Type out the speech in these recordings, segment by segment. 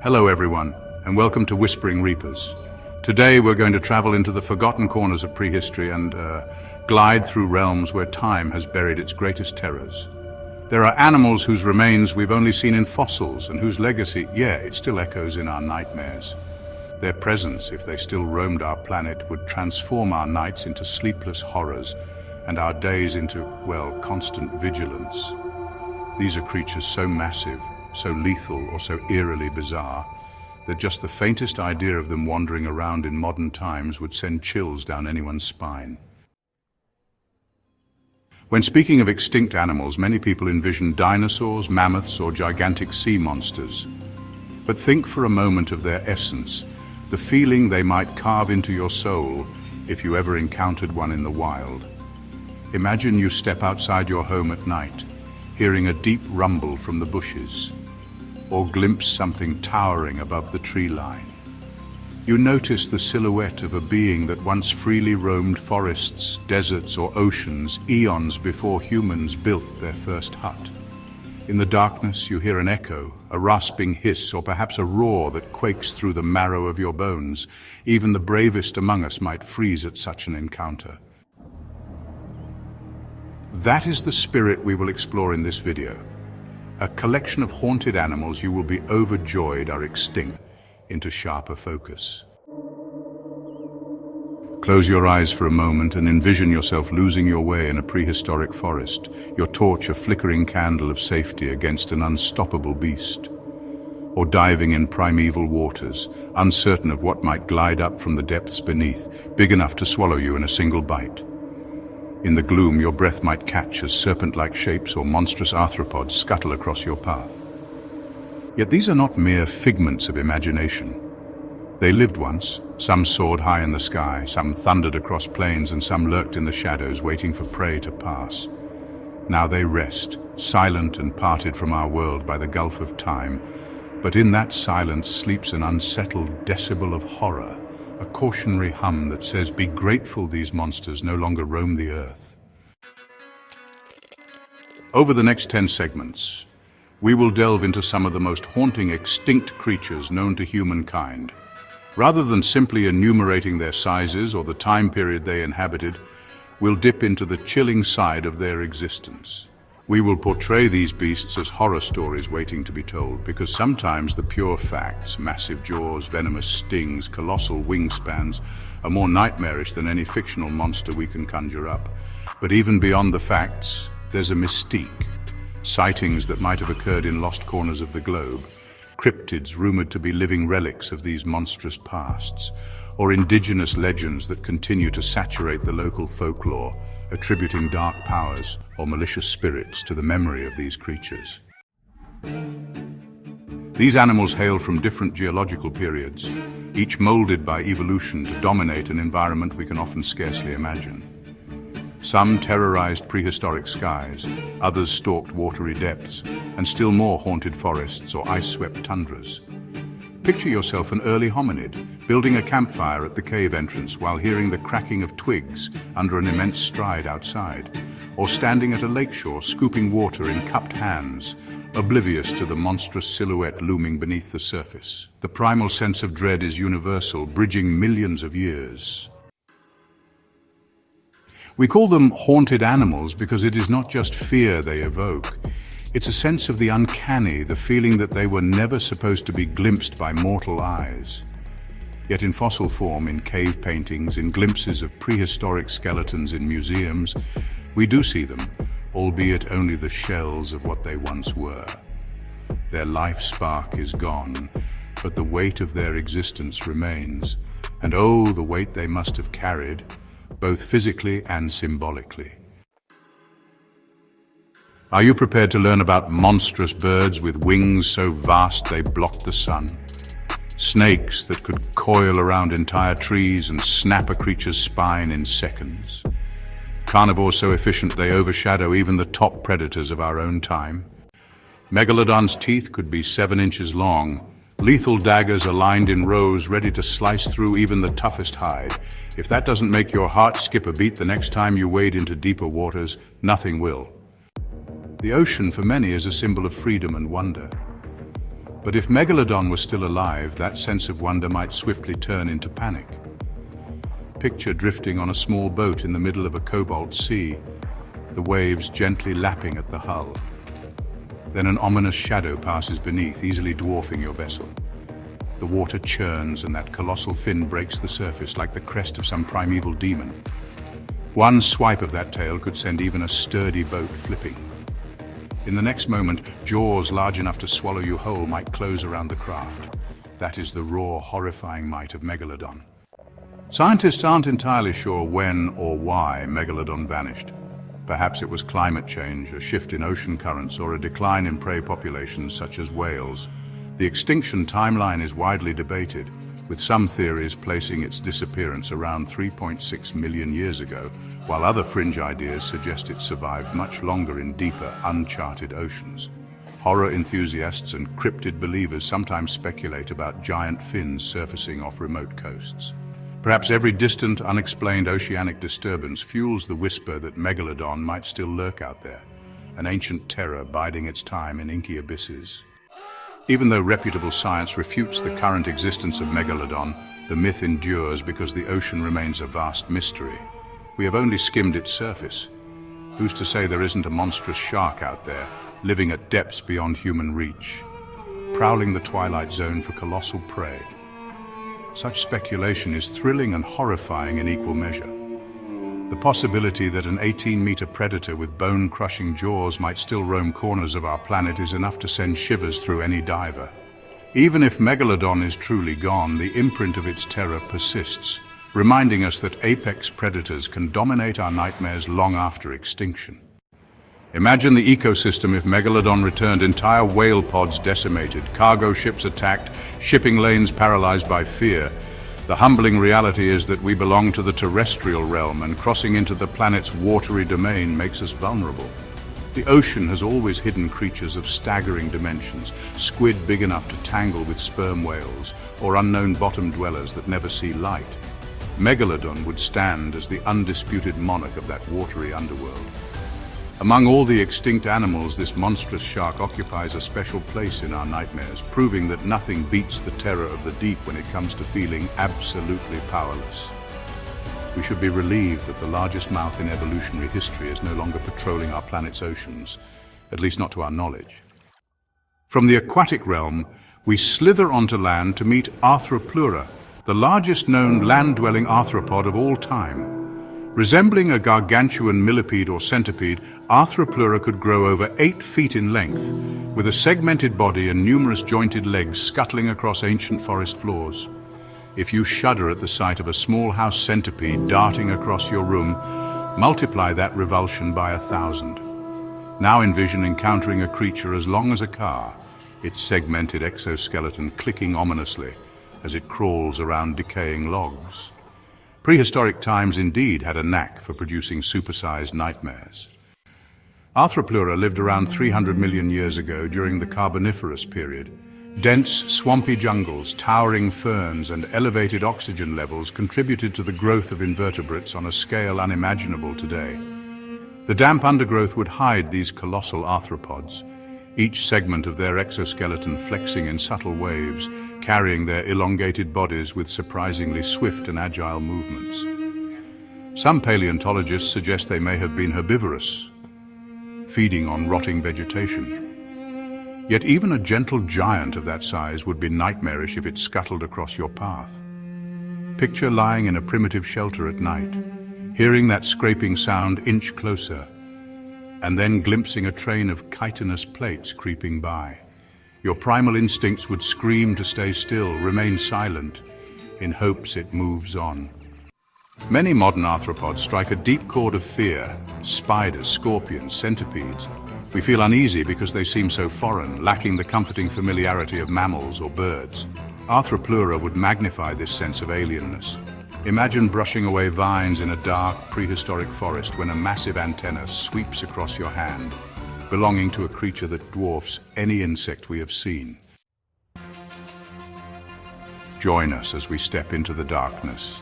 Hello everyone, and welcome to Whispering Reapers. Today we're going to travel into the forgotten corners of prehistory and glide through realms where time has buried its greatest terrors. There are animals whose remains we've only seen in fossils and whose legacy, it still echoes in our nightmares. Their presence, if they still roamed our planet, would transform our nights into sleepless horrors and our days into, constant vigilance. These are creatures so massive, so lethal, or so eerily bizarre that just the faintest idea of them wandering around in modern times would send chills down anyone's spine. When speaking of extinct animals, many people envision dinosaurs, mammoths, or gigantic sea monsters. But think for a moment of their essence, the feeling they might carve into your soul if you ever encountered one in the wild. Imagine you step outside your home at night, hearing a deep rumble from the bushes, or glimpse something towering above the tree line. You notice the silhouette of a being that once freely roamed forests, deserts, or oceans, eons before humans built their first hut. In the darkness, you hear an echo, a rasping hiss, or perhaps a roar that quakes through the marrow of your bones. Even the bravest among us might freeze at such an encounter. That is the spirit we will explore in this video. A collection of haunted animals you will be overjoyed are extinct into sharper focus. Close your eyes for a moment and envision yourself losing your way in a prehistoric forest, your torch a flickering candle of safety against an unstoppable beast. Or diving in primeval waters, uncertain of what might glide up from the depths beneath, big enough to swallow you in a single bite. In the gloom, your breath might catch as serpent-like shapes or monstrous arthropods scuttle across your path. Yet these are not mere figments of imagination. They lived once. Some soared high in the sky, some thundered across plains, and some lurked in the shadows, waiting for prey to pass. Now they rest, silent and parted from our world by the gulf of time. But in that silence sleeps an unsettled decibel of horror, a cautionary hum that says, be grateful these monsters no longer roam the earth. Over the next 10 segments, we will delve into some of the most haunting extinct creatures known to humankind. Rather than simply enumerating their sizes or the time period they inhabited, we'll dip into the chilling side of their existence. We will portray these beasts as horror stories waiting to be told, because sometimes the pure facts, massive jaws, venomous stings, colossal wingspans, are more nightmarish than any fictional monster we can conjure up. But even beyond the facts, there's a mystique. Sightings that might have occurred in lost corners of the globe, cryptids rumored to be living relics of these monstrous pasts, or indigenous legends that continue to saturate the local folklore, attributing dark powers or malicious spirits to the memory of these creatures. These animals hail from different geological periods, each molded by evolution to dominate an environment we can often scarcely imagine. Some terrorized prehistoric skies, others stalked watery depths, and still more haunted forests or ice-swept tundras. Picture yourself an early hominid, building a campfire at the cave entrance while hearing the cracking of twigs under an immense stride outside, or standing at a lakeshore scooping water in cupped hands, oblivious to the monstrous silhouette looming beneath the surface. The primal sense of dread is universal, bridging millions of years. We call them haunted animals because it is not just fear they evoke. It's a sense of the uncanny, the feeling that they were never supposed to be glimpsed by mortal eyes. Yet in fossil form, in cave paintings, in glimpses of prehistoric skeletons in museums, we do see them, albeit only the shells of what they once were. Their life spark is gone, but the weight of their existence remains. And oh, the weight they must have carried, both physically and symbolically. Are you prepared to learn about monstrous birds with wings so vast they block the sun? Snakes that could coil around entire trees and snap a creature's spine in seconds? Carnivores so efficient they overshadow even the top predators of our own time? Megalodon's teeth could be 7 inches long, lethal daggers aligned in rows ready to slice through even the toughest hide. If that doesn't make your heart skip a beat the next time you wade into deeper waters, nothing will. The ocean for many is a symbol of freedom and wonder. But if Megalodon were still alive, that sense of wonder might swiftly turn into panic. Picture drifting on a small boat in the middle of a cobalt sea, the waves gently lapping at the hull. Then an ominous shadow passes beneath, easily dwarfing your vessel. The water churns and that colossal fin breaks the surface like the crest of some primeval demon. One swipe of that tail could send even a sturdy boat flipping. In the next moment, jaws large enough to swallow you whole might close around the craft. That is the raw, horrifying might of Megalodon. Scientists aren't entirely sure when or why Megalodon vanished. Perhaps it was climate change, a shift in ocean currents, or a decline in prey populations such as whales. The extinction timeline is widely debated, with some theories placing its disappearance around 3.6 million years ago, while other fringe ideas suggest it survived much longer in deeper, uncharted oceans. Horror enthusiasts and cryptid believers sometimes speculate about giant fins surfacing off remote coasts. Perhaps every distant, unexplained oceanic disturbance fuels the whisper that Megalodon might still lurk out there, an ancient terror biding its time in inky abysses. Even though reputable science refutes the current existence of Megalodon, the myth endures because the ocean remains a vast mystery. We have only skimmed its surface. Who's to say there isn't a monstrous shark out there, living at depths beyond human reach, prowling the twilight zone for colossal prey? Such speculation is thrilling and horrifying in equal measure. The possibility that an 18-meter predator with bone-crushing jaws might still roam corners of our planet is enough to send shivers through any diver. Even if Megalodon is truly gone, the imprint of its terror persists, reminding us that apex predators can dominate our nightmares long after extinction. Imagine the ecosystem if Megalodon returned: entire whale pods decimated, cargo ships attacked, shipping lanes paralyzed by fear. The humbling reality is that we belong to the terrestrial realm, and crossing into the planet's watery domain makes us vulnerable. The ocean has always hidden creatures of staggering dimensions, squid big enough to tangle with sperm whales, or unknown bottom dwellers that never see light. Megalodon would stand as the undisputed monarch of that watery underworld. Among all the extinct animals, this monstrous shark occupies a special place in our nightmares, proving that nothing beats the terror of the deep when it comes to feeling absolutely powerless. We should be relieved that the largest mouth in evolutionary history is no longer patrolling our planet's oceans, at least not to our knowledge. From the aquatic realm, we slither onto land to meet Arthropleura, the largest known land-dwelling arthropod of all time. Resembling a gargantuan millipede or centipede, Arthropleura could grow over 8 feet in length, with a segmented body and numerous jointed legs scuttling across ancient forest floors. If you shudder at the sight of a small house centipede darting across your room, multiply that revulsion by 1,000. Now envision encountering a creature as long as a car, its segmented exoskeleton clicking ominously as it crawls around decaying logs. Prehistoric times indeed had a knack for producing supersized nightmares. Arthropleura lived around 300 million years ago during the Carboniferous period. Dense, swampy jungles, towering ferns, and elevated oxygen levels contributed to the growth of invertebrates on a scale unimaginable today. The damp undergrowth would hide these colossal arthropods, each segment of their exoskeleton flexing in subtle waves, carrying their elongated bodies with surprisingly swift and agile movements. Some paleontologists suggest they may have been herbivorous, feeding on rotting vegetation. Yet even a gentle giant of that size would be nightmarish if it scuttled across your path. Picture lying in a primitive shelter at night, hearing that scraping sound inch closer, and then glimpsing a train of chitinous plates creeping by. Your primal instincts would scream to stay still, remain silent, in hopes it moves on. Many modern arthropods strike a deep chord of fear: spiders, scorpions, centipedes. We feel uneasy because they seem so foreign, lacking the comforting familiarity of mammals or birds. Arthropleura would magnify this sense of alienness. Imagine brushing away vines in a dark, prehistoric forest when a massive antenna sweeps across your hand, belonging to a creature that dwarfs any insect we have seen. Join us as we step into the darkness.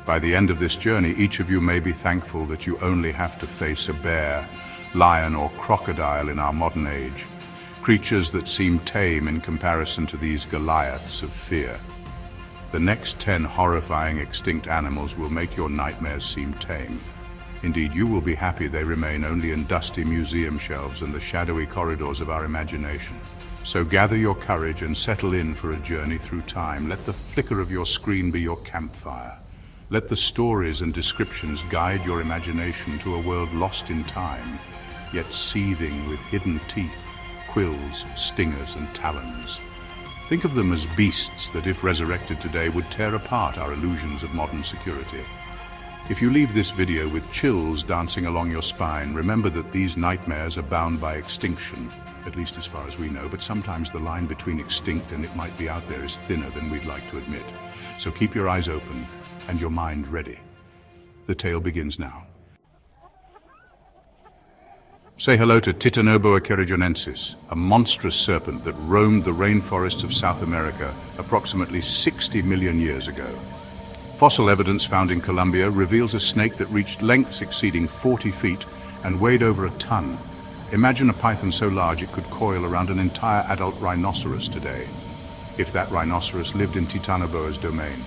By the end of this journey, each of you may be thankful that you only have to face a bear, lion, or crocodile in our modern age. creatures that seem tame in comparison to these Goliaths of fear. The next 10 horrifying extinct animals will make your nightmares seem tame. Indeed, you will be happy they remain only in dusty museum shelves and the shadowy corridors of our imagination. So gather your courage and settle in for a journey through time. Let the flicker of your screen be your campfire. Let the stories and descriptions guide your imagination to a world lost in time, yet seething with hidden teeth, quills, stingers, and talons. Think of them as beasts that, if resurrected today, would tear apart our illusions of modern security. If you leave this video with chills dancing along your spine, remember that these nightmares are bound by extinction, at least as far as we know, but sometimes the line between extinct and it might be out there is thinner than we'd like to admit. So keep your eyes open and your mind ready. The tale begins now. Say hello to Titanoboa kerajonensis, a monstrous serpent that roamed the rainforests of South America approximately 60 million years ago. Fossil evidence found in Colombia reveals a snake that reached lengths exceeding 40 feet and weighed over a ton. Imagine a python so large it could coil around an entire adult rhinoceros today, if that rhinoceros lived in Titanoboa's domain.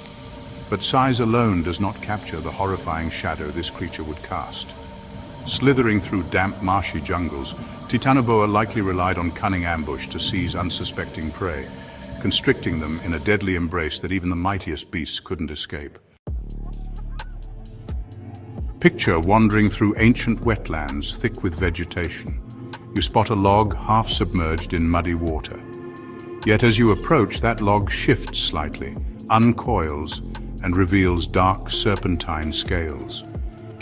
But size alone does not capture the horrifying shadow this creature would cast. Slithering through damp, marshy jungles, Titanoboa likely relied on cunning ambush to seize unsuspecting prey, constricting them in a deadly embrace that even the mightiest beasts couldn't escape. Picture wandering through ancient wetlands thick with vegetation. You spot a log half submerged in muddy water. Yet as you approach, that log shifts slightly, uncoils, and reveals dark serpentine scales.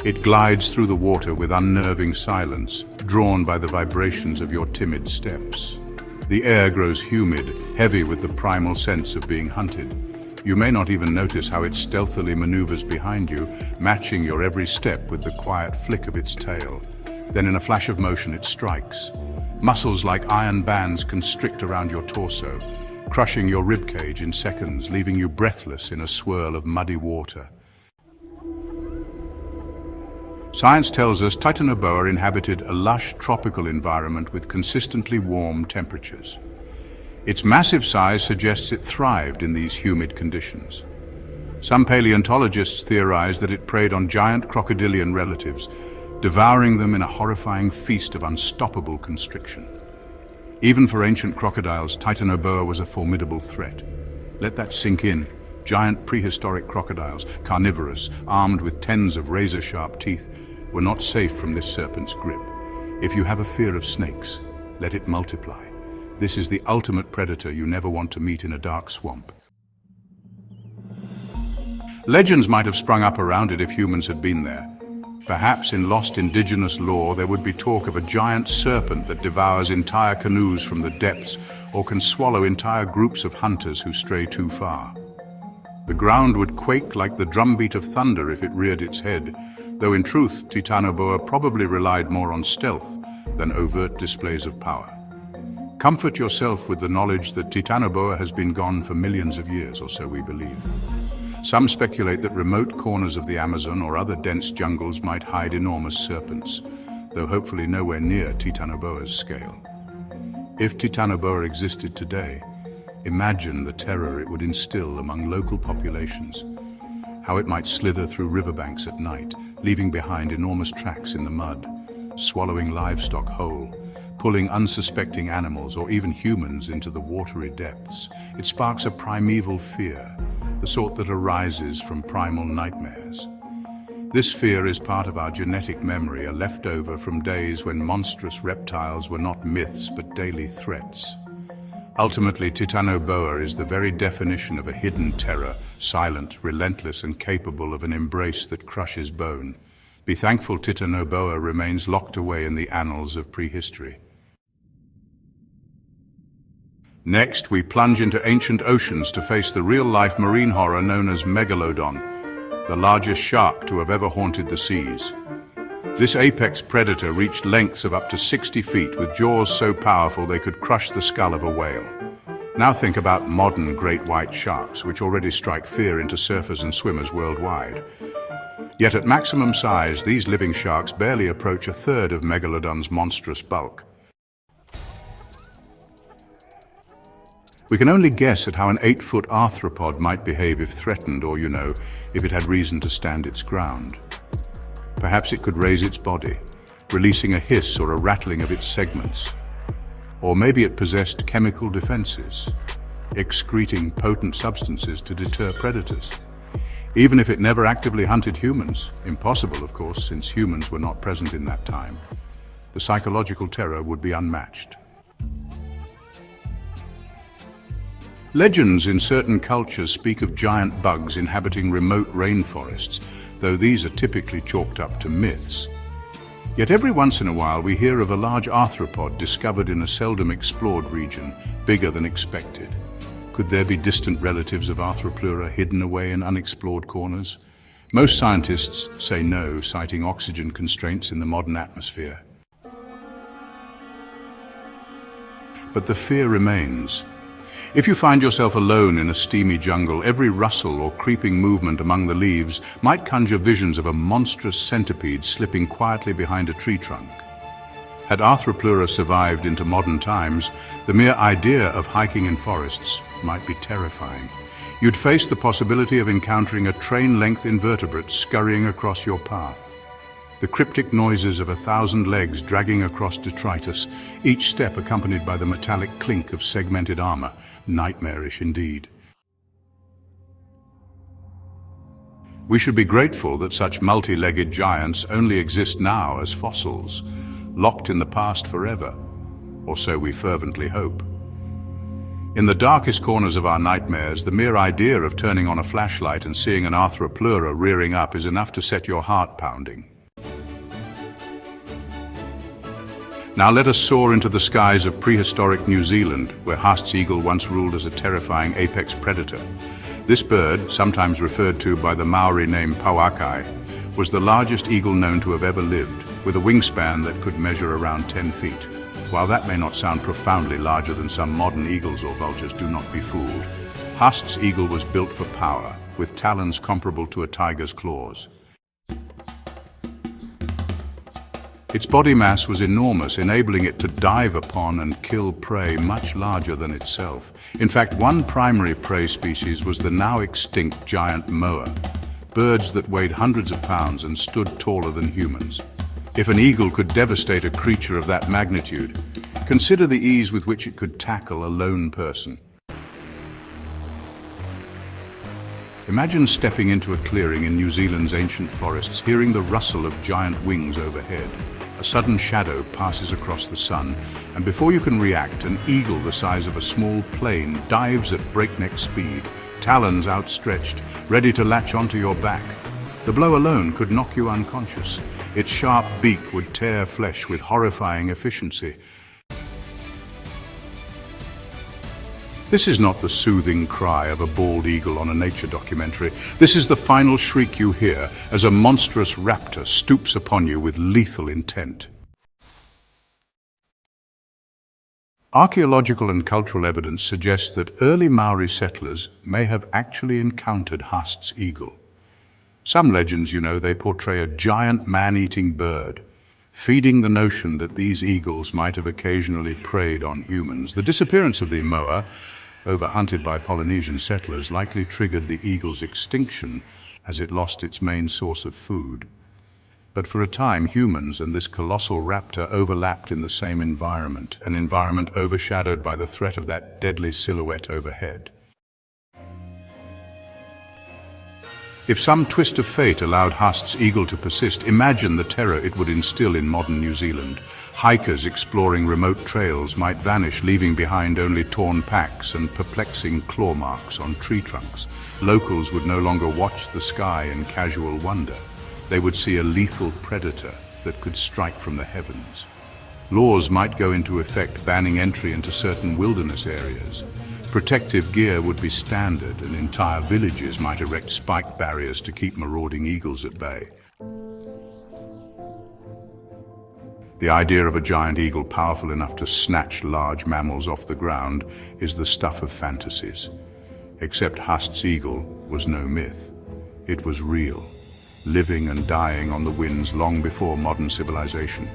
It glides through the water with unnerving silence, drawn by the vibrations of your timid steps. The air grows humid, heavy with the primal sense of being hunted. You may not even notice how it stealthily maneuvers behind you, matching your every step with the quiet flick of its tail. Then in a flash of motion it strikes. Muscles like iron bands constrict around your torso, crushing your ribcage in seconds, leaving you breathless in a swirl of muddy water. Science tells us Titanoboa inhabited a lush tropical environment with consistently warm temperatures. Its massive size suggests it thrived in these humid conditions. Some paleontologists theorize that it preyed on giant crocodilian relatives, devouring them in a horrifying feast of unstoppable constriction. Even for ancient crocodiles, Titanoboa was a formidable threat. Let that sink in. Giant prehistoric crocodiles, carnivorous, armed with tens of razor-sharp teeth, were not safe from this serpent's grip. If you have a fear of snakes, let it multiply. This is the ultimate predator you never want to meet in a dark swamp. Legends might have sprung up around it if humans had been there. Perhaps in lost indigenous lore there would be talk of a giant serpent that devours entire canoes from the depths or can swallow entire groups of hunters who stray too far. The ground would quake like the drumbeat of thunder if it reared its head, though in truth Titanoboa probably relied more on stealth than overt displays of power. Comfort yourself with the knowledge that Titanoboa has been gone for millions of years, or so we believe. Some speculate that remote corners of the Amazon or other dense jungles might hide enormous serpents, though hopefully nowhere near Titanoboa's scale. If Titanoboa existed today, imagine the terror it would instill among local populations, how it might slither through riverbanks at night, leaving behind enormous tracks in the mud, swallowing livestock whole, pulling unsuspecting animals or even humans into the watery depths. It sparks a primeval fear, the sort that arises from primal nightmares. This fear is part of our genetic memory, a leftover from days when monstrous reptiles were not myths but daily threats. Ultimately, Titanoboa is the very definition of a hidden terror, silent, relentless, and capable of an embrace that crushes bone. Be thankful Titanoboa remains locked away in the annals of prehistory. Next, we plunge into ancient oceans to face the real-life marine horror known as Megalodon, the largest shark to have ever haunted the seas. This apex predator reached lengths of up to 60 feet with jaws so powerful they could crush the skull of a whale. Now think about modern great white sharks, which already strike fear into surfers and swimmers worldwide. Yet at maximum size, these living sharks barely approach a third of Megalodon's monstrous bulk. We can only guess at how an 8-foot arthropod might behave if threatened or, if it had reason to stand its ground. Perhaps it could raise its body, releasing a hiss or a rattling of its segments. Or maybe it possessed chemical defenses, excreting potent substances to deter predators. Even if it never actively hunted humans, impossible of course, since humans were not present in that time, the psychological terror would be unmatched. Legends in certain cultures speak of giant bugs inhabiting remote rainforests, though these are typically chalked up to myths. Yet every once in a while we hear of a large arthropod discovered in a seldom explored region, bigger than expected. Could there be distant relatives of Arthropleura hidden away in unexplored corners? Most scientists say no, citing oxygen constraints in the modern atmosphere. But the fear remains. If you find yourself alone in a steamy jungle, every rustle or creeping movement among the leaves might conjure visions of a monstrous centipede slipping quietly behind a tree trunk. Had Arthropleura survived into modern times, the mere idea of hiking in forests might be terrifying. You'd face the possibility of encountering a train-length invertebrate scurrying across your path. The cryptic noises of 1,000 legs dragging across detritus, each step accompanied by the metallic clink of segmented armor. Nightmarish indeed. We should be grateful that such multi-legged giants only exist now as fossils, locked in the past forever, or so we fervently hope. In the darkest corners of our nightmares, the mere idea of turning on a flashlight and seeing an Arthropleura rearing up is enough to set your heart pounding. Now let us soar into the skies of prehistoric New Zealand, where Haast's eagle once ruled as a terrifying apex predator. This bird, sometimes referred to by the Maori name Pauakai, was the largest eagle known to have ever lived, with a wingspan that could measure around 10 feet. While that may not sound profoundly larger than some modern eagles or vultures, do not be fooled. Haast's eagle was built for power, with talons comparable to a tiger's claws. Its body mass was enormous, enabling it to dive upon and kill prey much larger than itself. In fact, one primary prey species was the now extinct giant moa, birds that weighed hundreds of pounds and stood taller than humans. If an eagle could devastate a creature of that magnitude, consider the ease with which it could tackle a lone person. Imagine stepping into a clearing in New Zealand's ancient forests, hearing the rustle of giant wings overhead. A sudden shadow passes across the sun, and before you can react, an eagle the size of a small plane dives at breakneck speed, talons outstretched, ready to latch onto your back. The blow alone could knock you unconscious. Its sharp beak would tear flesh with horrifying efficiency. This is not the soothing cry of a bald eagle on a nature documentary. This is the final shriek you hear as a monstrous raptor stoops upon you with lethal intent. Archaeological and cultural evidence suggests that early Maori settlers may have actually encountered Haast's eagle. Some legends, they portray a giant man-eating bird, feeding the notion that these eagles might have occasionally preyed on humans. The disappearance of the moa, overhunted by Polynesian settlers, likely triggered the eagle's extinction as it lost its main source of food. But for a time, humans and this colossal raptor overlapped in the same environment, an environment overshadowed by the threat of that deadly silhouette overhead. If some twist of fate allowed Haast's eagle to persist, imagine the terror it would instill in modern New Zealand. Hikers exploring remote trails might vanish, leaving behind only torn packs and perplexing claw marks on tree trunks. Locals would no longer watch the sky in casual wonder. They would see a lethal predator that could strike from the heavens. Laws might go into effect banning entry into certain wilderness areas. Protective gear would be standard, and entire villages might erect spiked barriers to keep marauding eagles at bay. The idea of a giant eagle powerful enough to snatch large mammals off the ground is the stuff of fantasies. Except Haast's eagle was no myth. It was real, living and dying on the winds long before modern civilization.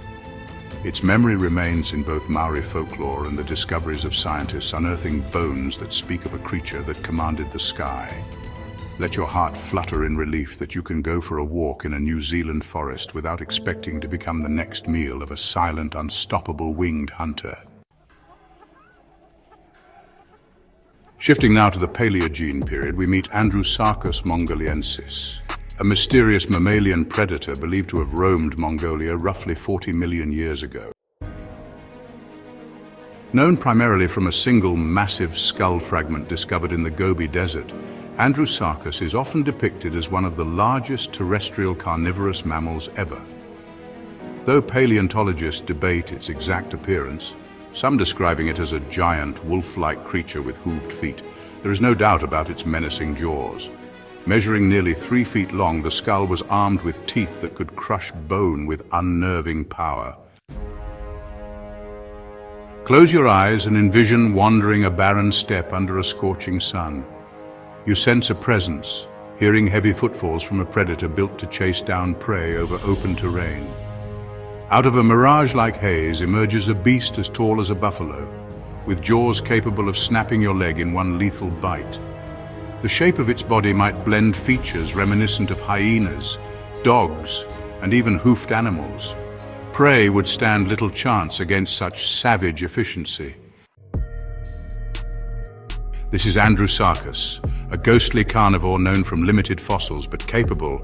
Its memory remains in both Maori folklore and the discoveries of scientists unearthing bones that speak of a creature that commanded the sky. Let your heart flutter in relief that you can go for a walk in a New Zealand forest without expecting to become the next meal of a silent, unstoppable winged hunter. Shifting now to the Paleogene period, we meet Andrewsarchus mongoliensis, a mysterious mammalian predator believed to have roamed Mongolia roughly 40 million years ago. Known primarily from a single massive skull fragment discovered in the Gobi Desert, Andrewsarchus is often depicted as one of the largest terrestrial carnivorous mammals ever. Though paleontologists debate its exact appearance, some describing it as a giant wolf-like creature with hooved feet, there is no doubt about its menacing jaws. Measuring nearly 3 feet long, the skull was armed with teeth that could crush bone with unnerving power. Close your eyes and envision wandering a barren steppe under a scorching sun. You sense a presence, hearing heavy footfalls from a predator built to chase down prey over open terrain. Out of a mirage-like haze emerges a beast as tall as a buffalo, with jaws capable of snapping your leg in one lethal bite. The shape of its body might blend features reminiscent of hyenas, dogs, and even hoofed animals. Prey would stand little chance against such savage efficiency. This is Andrewsarchus, a ghostly carnivore known from limited fossils but capable,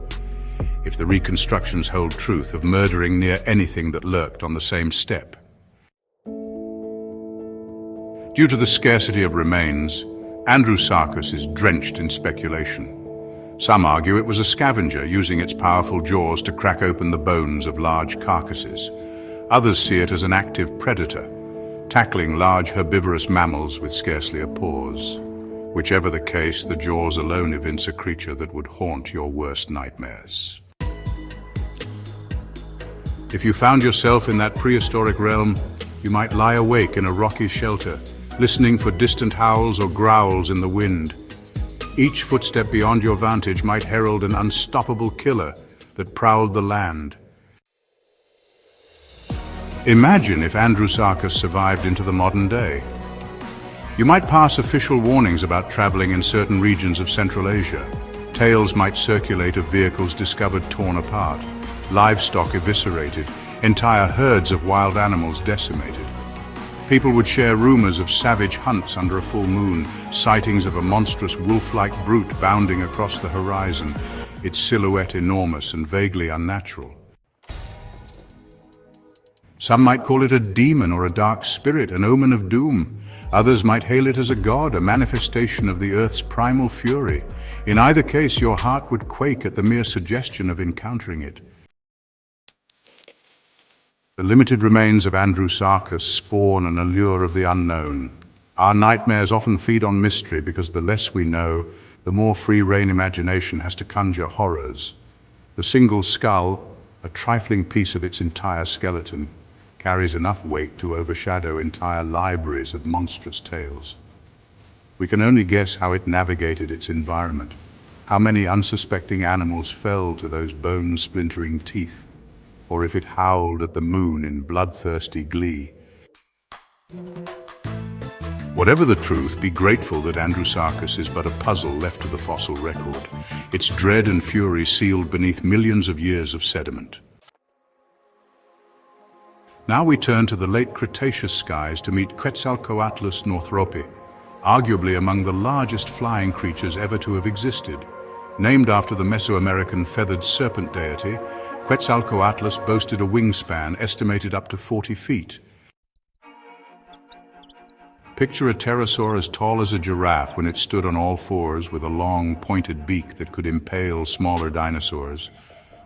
if the reconstructions hold truth, of murdering near anything that lurked on the same steppe. Due to the scarcity of remains, Andrewsarchus is drenched in speculation. Some argue it was a scavenger using its powerful jaws to crack open the bones of large carcasses. Others see it as an active predator, tackling large herbivorous mammals with scarcely a pause. Whichever the case, the jaws alone evince a creature that would haunt your worst nightmares. If you found yourself in that prehistoric realm, you might lie awake in a rocky shelter, listening for distant howls or growls in the wind. Each footstep beyond your vantage might herald an unstoppable killer that prowled the land. Imagine if Andrewsarchus survived into the modern day. You might pass official warnings about traveling in certain regions of Central Asia. Tales might circulate of vehicles discovered torn apart, livestock eviscerated, entire herds of wild animals decimated. People would share rumors of savage hunts under a full moon, sightings of a monstrous wolf-like brute bounding across the horizon, its silhouette enormous and vaguely unnatural. Some might call it a demon or a dark spirit, an omen of doom. Others might hail it as a god, a manifestation of the earth's primal fury. In either case, your heart would quake at the mere suggestion of encountering it. The limited remains of Andrewsarchus spawn an allure of the unknown. Our nightmares often feed on mystery because the less we know, the more free-rein imagination has to conjure horrors. The single skull, a trifling piece of its entire skeleton, carries enough weight to overshadow entire libraries of monstrous tales. We can only guess how it navigated its environment, how many unsuspecting animals fell to those bone-splintering teeth, or if it howled at the moon in bloodthirsty glee. Whatever the truth, be grateful that Andrewsarchus is but a puzzle left to the fossil record, its dread and fury sealed beneath millions of years of sediment. Now we turn to the late Cretaceous skies to meet Quetzalcoatlus northropi, arguably among the largest flying creatures ever to have existed. Named after the Mesoamerican feathered serpent deity, Quetzalcoatlus boasted a wingspan estimated up to 40 feet. Picture a pterosaur as tall as a giraffe when it stood on all fours with a long, pointed beak that could impale smaller dinosaurs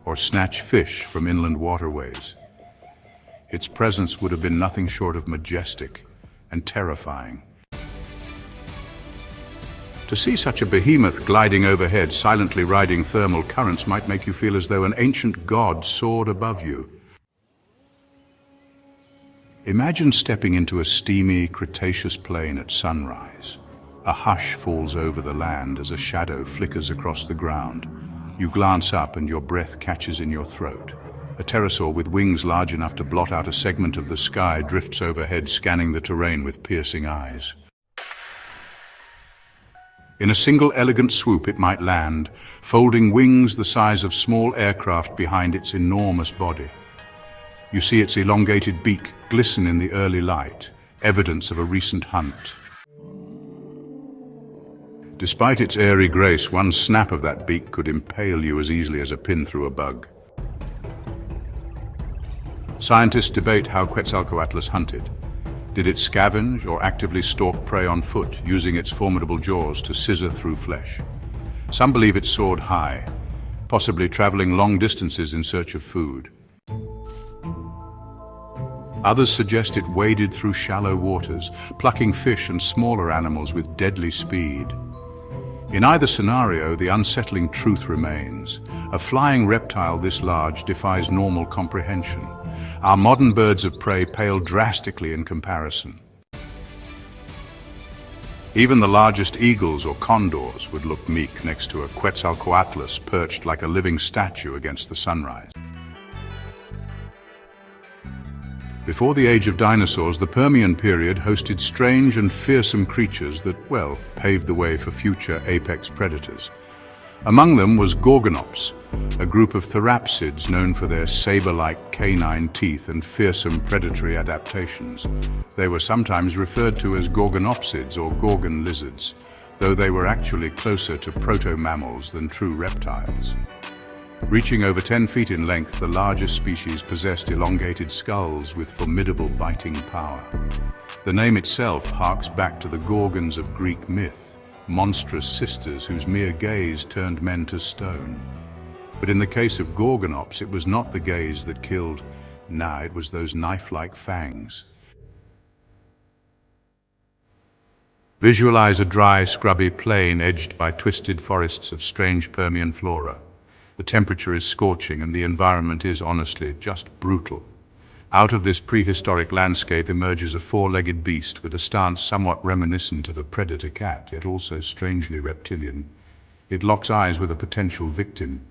or snatch fish from inland waterways. Its presence would have been nothing short of majestic and terrifying. To see such a behemoth gliding overhead, silently riding thermal currents, might make you feel as though an ancient god soared above you. Imagine stepping into a steamy Cretaceous plain at sunrise. A hush falls over the land as a shadow flickers across the ground. You glance up and your breath catches in your throat. A pterosaur with wings large enough to blot out a segment of the sky drifts overhead, scanning the terrain with piercing eyes. In a single elegant swoop it might land, folding wings the size of small aircraft behind its enormous body. You see its elongated beak glisten in the early light, evidence of a recent hunt. Despite its airy grace, one snap of that beak could impale you as easily as a pin through a bug. Scientists debate how Quetzalcoatlus hunted. Did it scavenge or actively stalk prey on foot, using its formidable jaws to scissor through flesh? Some believe it soared high, possibly traveling long distances in search of food. Others suggest it waded through shallow waters, plucking fish and smaller animals with deadly speed. In either scenario, the unsettling truth remains. A flying reptile this large defies normal comprehension. Our modern birds of prey pale drastically in comparison. Even the largest eagles or condors would look meek next to a Quetzalcoatlus perched like a living statue against the sunrise. Before the age of dinosaurs, the Permian period hosted strange and fearsome creatures that, well, paved the way for future apex predators. Among them was Gorgonops, a group of therapsids known for their saber-like canine teeth and fearsome predatory adaptations. They were sometimes referred to as Gorgonopsids or Gorgon lizards, though they were actually closer to proto-mammals than true reptiles. Reaching over 10 feet in length, the largest species possessed elongated skulls with formidable biting power. The name itself harks back to the Gorgons of Greek myth, monstrous sisters whose mere gaze turned men to stone. But in the case of Gorgonops, it was not the gaze that killed. Nah, it was those knife-like fangs. Visualize a dry, scrubby plain edged by twisted forests of strange Permian flora. The temperature is scorching and the environment is, honestly, just brutal. Out of this prehistoric landscape emerges a four-legged beast with a stance somewhat reminiscent of a predator cat, yet also strangely reptilian. It locks eyes with a potential victim.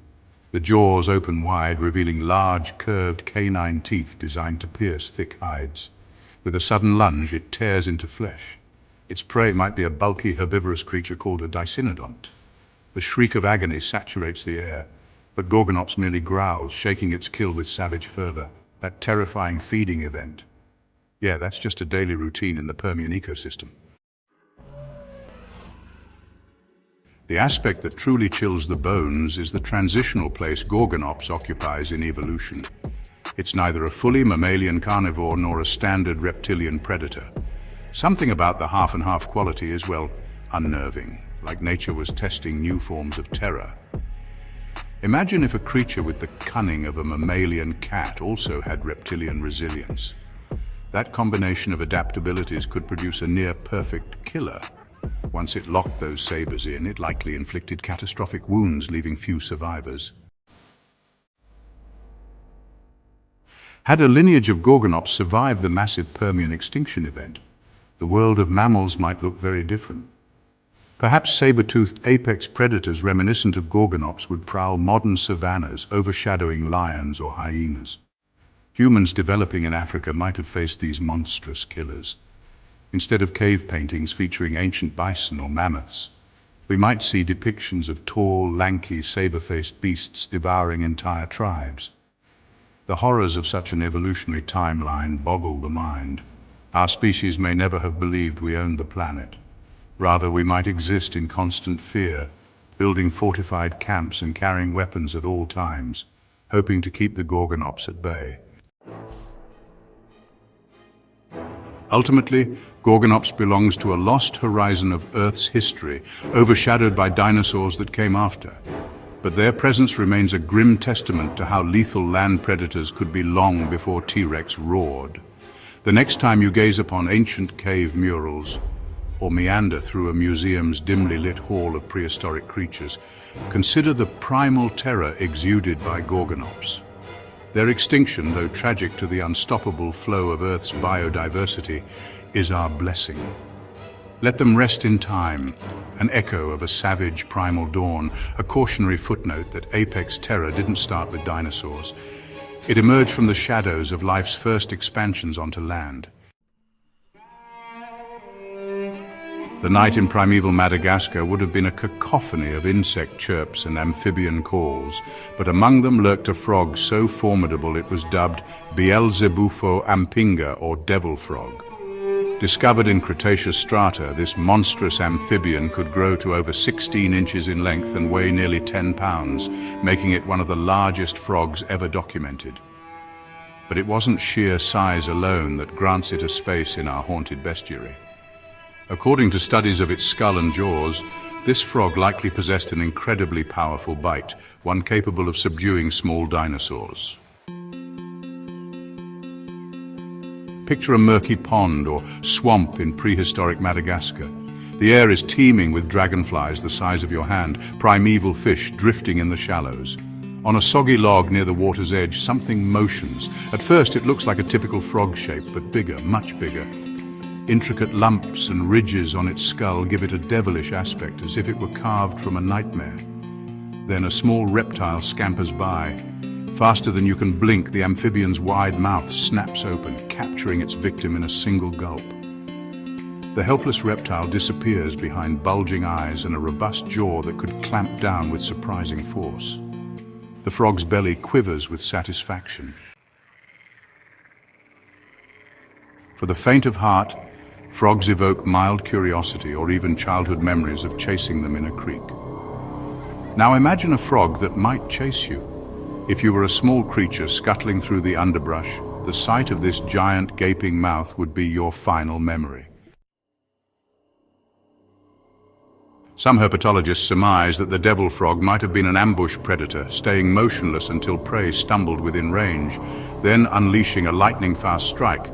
The jaws open wide, revealing large, curved canine teeth designed to pierce thick hides. With a sudden lunge, it tears into flesh. Its prey might be a bulky, herbivorous creature called a dicynodont. The shriek of agony saturates the air, but Gorgonops merely growls, shaking its kill with savage fervor. That terrifying feeding event. Yeah, that's just a daily routine in the Permian ecosystem. The aspect that truly chills the bones is the transitional place Gorgonops occupies in evolution. It's neither a fully mammalian carnivore nor a standard reptilian predator. Something about the half and half quality is, well, unnerving, like nature was testing new forms of terror. Imagine if a creature with the cunning of a mammalian cat also had reptilian resilience. That combination of adaptabilities could produce a near-perfect killer. Once it locked those sabers in, it likely inflicted catastrophic wounds, leaving few survivors. Had a lineage of Gorgonops survived the massive Permian extinction event, the world of mammals might look very different. Perhaps saber-toothed apex predators reminiscent of Gorgonops would prowl modern savannas, overshadowing lions or hyenas. Humans developing in Africa might have faced these monstrous killers. Instead of cave paintings featuring ancient bison or mammoths, we might see depictions of tall, lanky, saber-faced beasts devouring entire tribes. The horrors of such an evolutionary timeline boggle the mind. Our species may never have believed we owned the planet. Rather, we might exist in constant fear, building fortified camps and carrying weapons at all times, hoping to keep the Gorgonops at bay. Ultimately, Gorgonops belongs to a lost horizon of Earth's history, overshadowed by dinosaurs that came after. But their presence remains a grim testament to how lethal land predators could be long before T-Rex roared. The next time you gaze upon ancient cave murals, or meander through a museum's dimly lit hall of prehistoric creatures, consider the primal terror exuded by Gorgonops. Their extinction, though tragic to the unstoppable flow of Earth's biodiversity, is our blessing. Let them rest in time, an echo of a savage primal dawn, a cautionary footnote that apex terror didn't start with dinosaurs. It emerged from the shadows of life's first expansions onto land. The night in primeval Madagascar would have been a cacophony of insect chirps and amphibian calls, but among them lurked a frog so formidable it was dubbed Beelzebufo ampinga, or devil frog. Discovered in Cretaceous strata, this monstrous amphibian could grow to over 16 inches in length and weigh nearly 10 pounds, making it one of the largest frogs ever documented. But it wasn't sheer size alone that grants it a space in our haunted bestiary. According to studies of its skull and jaws, this frog likely possessed an incredibly powerful bite, one capable of subduing small dinosaurs. Picture a murky pond or swamp in prehistoric Madagascar. The air is teeming with dragonflies the size of your hand, primeval fish drifting in the shallows. On a soggy log near the water's edge, something motions. At first it looks like a typical frog shape, but bigger, much bigger. Intricate lumps and ridges on its skull give it a devilish aspect, as if it were carved from a nightmare. Then a small reptile scampers by. Faster than you can blink, the amphibian's wide mouth snaps open, capturing its victim in a single gulp. The helpless reptile disappears behind bulging eyes and a robust jaw that could clamp down with surprising force. The frog's belly quivers with satisfaction. For the faint of heart, frogs evoke mild curiosity or even childhood memories of chasing them in a creek. Now imagine a frog that might chase you. If you were a small creature scuttling through the underbrush, the sight of this giant gaping mouth would be your final memory. Some herpetologists surmise that the devil frog might have been an ambush predator, staying motionless until prey stumbled within range, then unleashing a lightning-fast strike.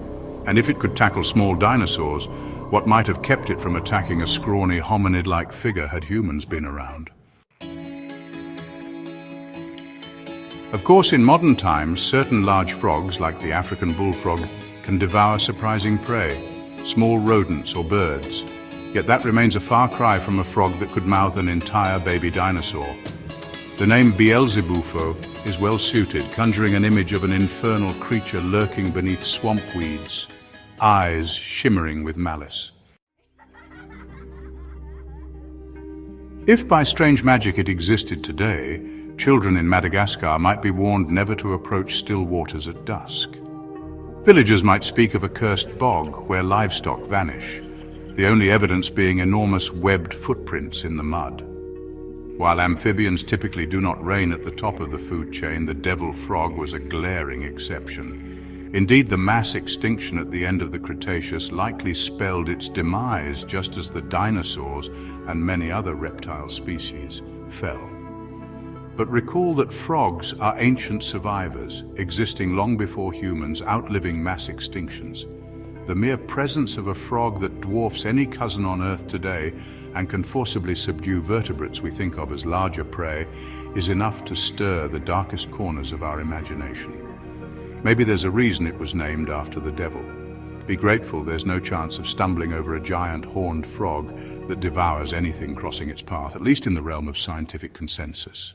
And if it could tackle small dinosaurs, what might have kept it from attacking a scrawny hominid-like figure had humans been around? Of course, in modern times, certain large frogs, like the African bullfrog, can devour surprising prey, small rodents or birds. Yet that remains a far cry from a frog that could mouth an entire baby dinosaur. The name Beelzebufo is well suited, conjuring an image of an infernal creature lurking beneath swamp weeds, eyes shimmering with malice. If by strange magic it existed today, children in Madagascar might be warned never to approach still waters at dusk. Villagers might speak of a cursed bog where livestock vanish, the only evidence being enormous webbed footprints in the mud. While amphibians typically do not reign at the top of the food chain, the devil frog was a glaring exception. Indeed, the mass extinction at the end of the Cretaceous likely spelled its demise, just as the dinosaurs and many other reptile species fell. But recall that frogs are ancient survivors, existing long before humans, outliving mass extinctions. The mere presence of a frog that dwarfs any cousin on Earth today and can forcibly subdue vertebrates we think of as larger prey is enough to stir the darkest corners of our imagination. Maybe there's a reason it was named after the devil. Be grateful there's no chance of stumbling over a giant horned frog that devours anything crossing its path, at least in the realm of scientific consensus.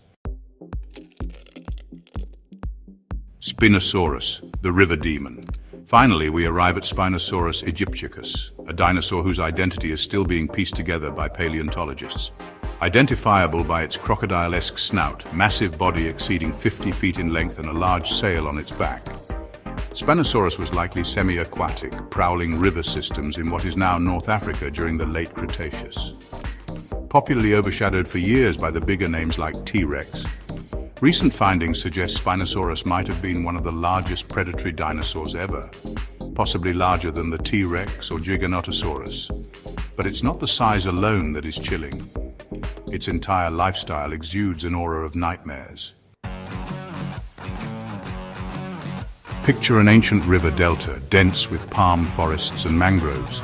Spinosaurus, the river demon. Finally, we arrive at Spinosaurus aegyptiacus, a dinosaur whose identity is still being pieced together by paleontologists. Identifiable by its crocodile-esque snout, massive body exceeding 50 feet in length and a large sail on its back. Spinosaurus was likely semi-aquatic, prowling river systems in what is now North Africa during the late Cretaceous. Popularly overshadowed for years by the bigger names like T-Rex, recent findings suggest Spinosaurus might have been one of the largest predatory dinosaurs ever, possibly larger than the T-Rex or Giganotosaurus. But it's not the size alone that is chilling. Its entire lifestyle exudes an aura of nightmares. Picture an ancient river delta, dense with palm forests and mangroves.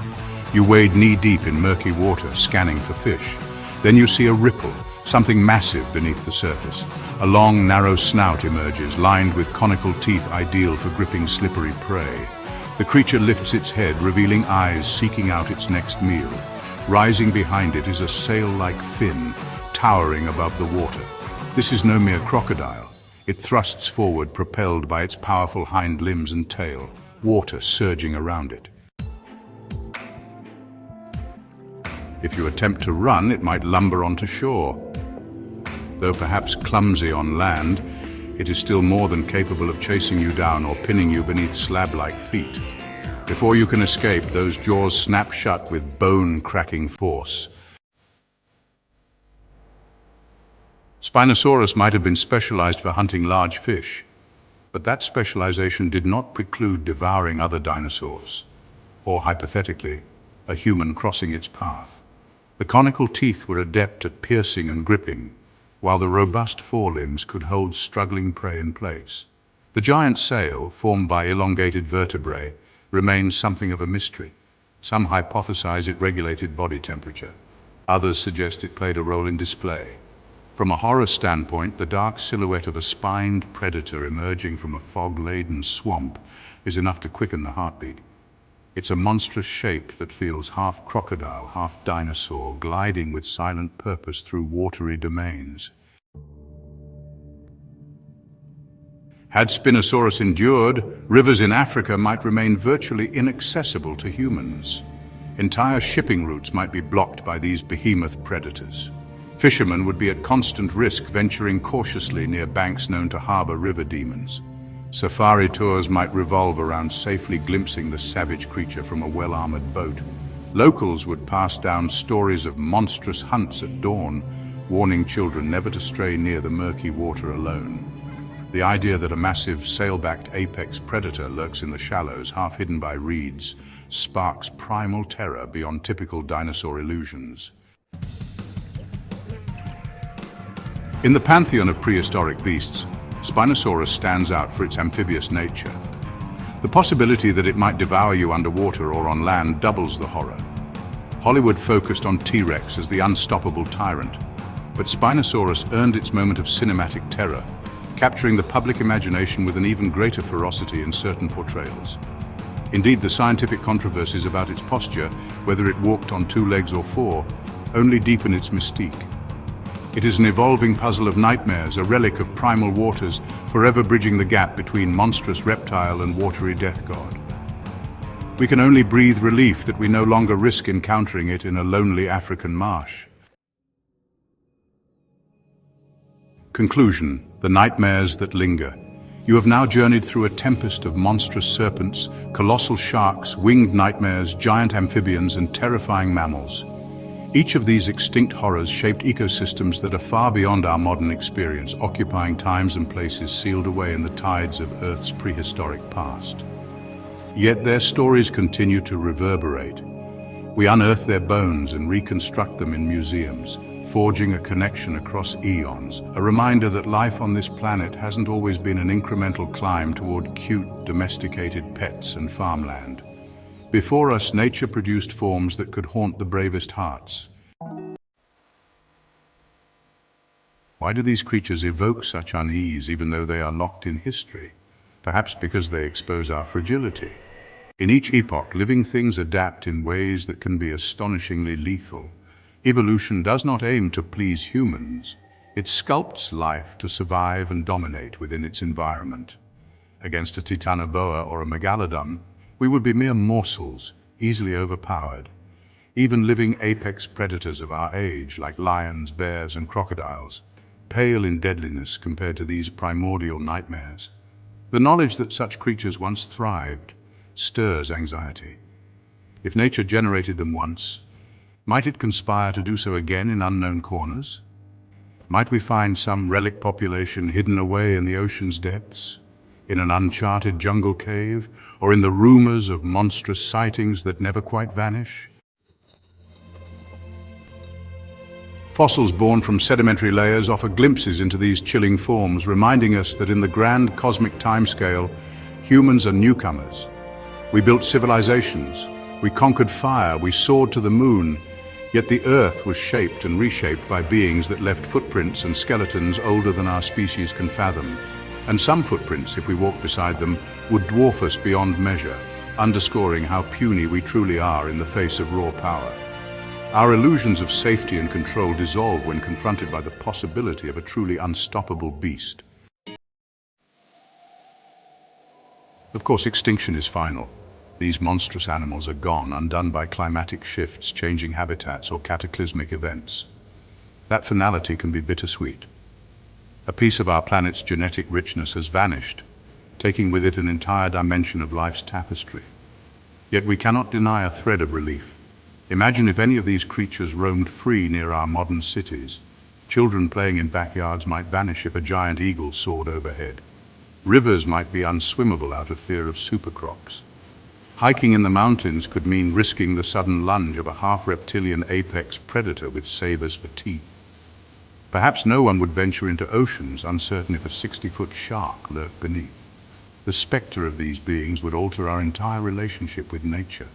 You wade knee-deep in murky water, scanning for fish. Then you see a ripple, something massive beneath the surface. A long, narrow snout emerges, lined with conical teeth ideal for gripping slippery prey. The creature lifts its head, revealing eyes seeking out its next meal. Rising behind it is a sail-like fin, towering above the water. This is no mere crocodile. It thrusts forward, propelled by its powerful hind limbs and tail, water surging around it. If you attempt to run, it might lumber onto shore. Though perhaps clumsy on land, it is still more than capable of chasing you down or pinning you beneath slab-like feet. Before you can escape, those jaws snap shut with bone-cracking force. Spinosaurus might have been specialized for hunting large fish, but that specialization did not preclude devouring other dinosaurs, or hypothetically, a human crossing its path. The conical teeth were adept at piercing and gripping, while the robust forelimbs could hold struggling prey in place. The giant sail, formed by elongated vertebrae, remains something of a mystery. Some hypothesize it regulated body temperature. Others suggest it played a role in display. From a horror standpoint, the dark silhouette of a spined predator emerging from a fog-laden swamp is enough to quicken the heartbeat. It's a monstrous shape that feels half crocodile, half dinosaur, gliding with silent purpose through watery domains. Had Spinosaurus endured, rivers in Africa might remain virtually inaccessible to humans. Entire shipping routes might be blocked by these behemoth predators. Fishermen would be at constant risk venturing cautiously near banks known to harbor river demons. Safari tours might revolve around safely glimpsing the savage creature from a well-armored boat. Locals would pass down stories of monstrous hunts at dawn, warning children never to stray near the murky water alone. The idea that a massive sail-backed apex predator lurks in the shallows, half hidden by reeds, sparks primal terror beyond typical dinosaur illusions. In the pantheon of prehistoric beasts, Spinosaurus stands out for its amphibious nature. The possibility that it might devour you underwater or on land doubles the horror. Hollywood focused on T-Rex as the unstoppable tyrant, but Spinosaurus earned its moment of cinematic terror, capturing the public imagination with an even greater ferocity in certain portrayals. Indeed, the scientific controversies about its posture, whether it walked on 2 legs or 4, only deepen its mystique. It is an evolving puzzle of nightmares, a relic of primal waters, forever bridging the gap between monstrous reptile and watery death god. We can only breathe relief that we no longer risk encountering it in a lonely African marsh. Conclusion: the nightmares that linger. You have now journeyed through a tempest of monstrous serpents, colossal sharks, winged nightmares, giant amphibians, and terrifying mammals. Each of these extinct horrors shaped ecosystems that are far beyond our modern experience, occupying times and places sealed away in the tides of Earth's prehistoric past. Yet their stories continue to reverberate. We unearth their bones and reconstruct them in museums, forging a connection across eons, a reminder that life on this planet hasn't always been an incremental climb toward cute, domesticated pets and farmland. Before us, nature produced forms that could haunt the bravest hearts. Why do these creatures evoke such unease even though they are locked in history? Perhaps because they expose our fragility. In each epoch, living things adapt in ways that can be astonishingly lethal. Evolution does not aim to please humans. It sculpts life to survive and dominate within its environment. Against a Titanoboa or a Megalodon, we would be mere morsels, easily overpowered. Even living apex predators of our age, like lions, bears, and crocodiles, pale in deadliness compared to these primordial nightmares. The knowledge that such creatures once thrived stirs anxiety. If nature generated them once, might it conspire to do so again in unknown corners? Might we find some relic population hidden away in the ocean's depths, in an uncharted jungle cave, or in the rumors of monstrous sightings that never quite vanish? Fossils born from sedimentary layers offer glimpses into these chilling forms, reminding us that in the grand cosmic timescale, humans are newcomers. We built civilizations, we conquered fire, we soared to the moon, yet the Earth was shaped and reshaped by beings that left footprints and skeletons older than our species can fathom. And some footprints, if we walked beside them, would dwarf us beyond measure, underscoring how puny we truly are in the face of raw power. Our illusions of safety and control dissolve when confronted by the possibility of a truly unstoppable beast. Of course, extinction is final. These monstrous animals are gone, undone by climatic shifts, changing habitats, or cataclysmic events. That finality can be bittersweet. A piece of our planet's genetic richness has vanished, taking with it an entire dimension of life's tapestry. Yet we cannot deny a thread of relief. Imagine if any of these creatures roamed free near our modern cities. Children playing in backyards might vanish if a giant eagle soared overhead. Rivers might be unswimmable out of fear of supercrops. Hiking in the mountains could mean risking the sudden lunge of a half-reptilian apex predator with sabers for teeth. Perhaps no one would venture into oceans, uncertain if a 60-foot shark lurked beneath. The specter of these beings would alter our entire relationship with nature,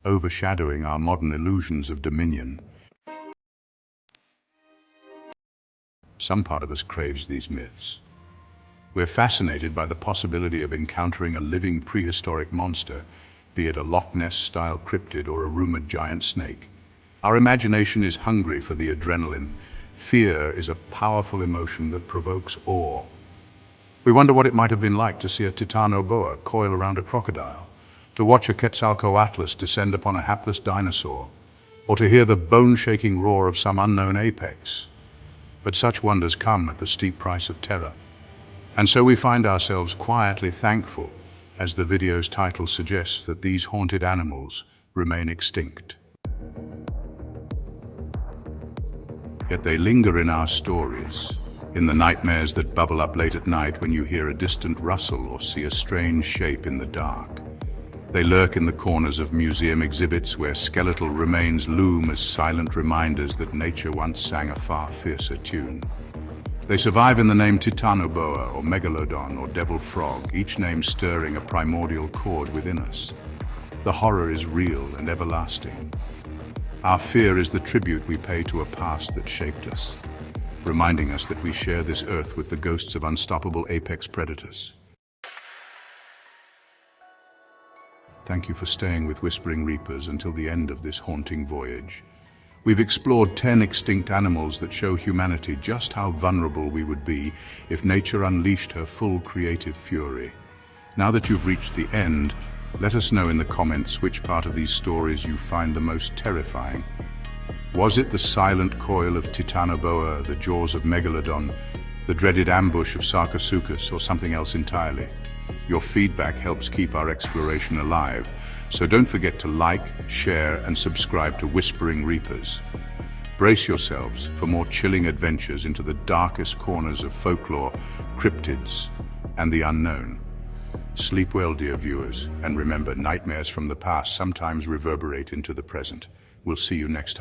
overshadowing our modern illusions of dominion. Some part of us craves these myths. We're fascinated by the possibility of encountering a living prehistoric monster, be it a Loch Ness-style cryptid or a rumored giant snake. Our imagination is hungry for the adrenaline. Fear is a powerful emotion that provokes awe. We wonder what it might have been like to see a Titanoboa coil around a crocodile, to watch a Quetzalcoatlus descend upon a hapless dinosaur, or to hear the bone-shaking roar of some unknown apex. But such wonders come at the steep price of terror. And so we find ourselves quietly thankful, as the video's title suggests, that these haunted animals remain extinct. Yet they linger in our stories, in the nightmares that bubble up late at night when you hear a distant rustle or see a strange shape in the dark. They lurk in the corners of museum exhibits where skeletal remains loom as silent reminders that nature once sang a far fiercer tune. They survive in the name Titanoboa or Megalodon or devil frog, each name stirring a primordial chord within us. The horror is real and everlasting. Our fear is the tribute we pay to a past that shaped us, reminding us that we share this earth with the ghosts of unstoppable apex predators. Thank you for staying with Whispering Reapers until the end of this haunting voyage. We've explored 10 extinct animals that show humanity just how vulnerable we would be if nature unleashed her full creative fury. Now that you've reached the end, let us know in the comments which part of these stories you find the most terrifying. Was it the silent coil of Titanoboa, the jaws of Megalodon, the dreaded ambush of Sarcosuchus, or something else entirely? Your feedback helps keep our exploration alive, so don't forget to like, share, and subscribe to Whispering Reapers. Brace yourselves for more chilling adventures into the darkest corners of folklore, cryptids, and the unknown. Sleep well, dear viewers, and remember, nightmares from the past sometimes reverberate into the present. We'll see you next time.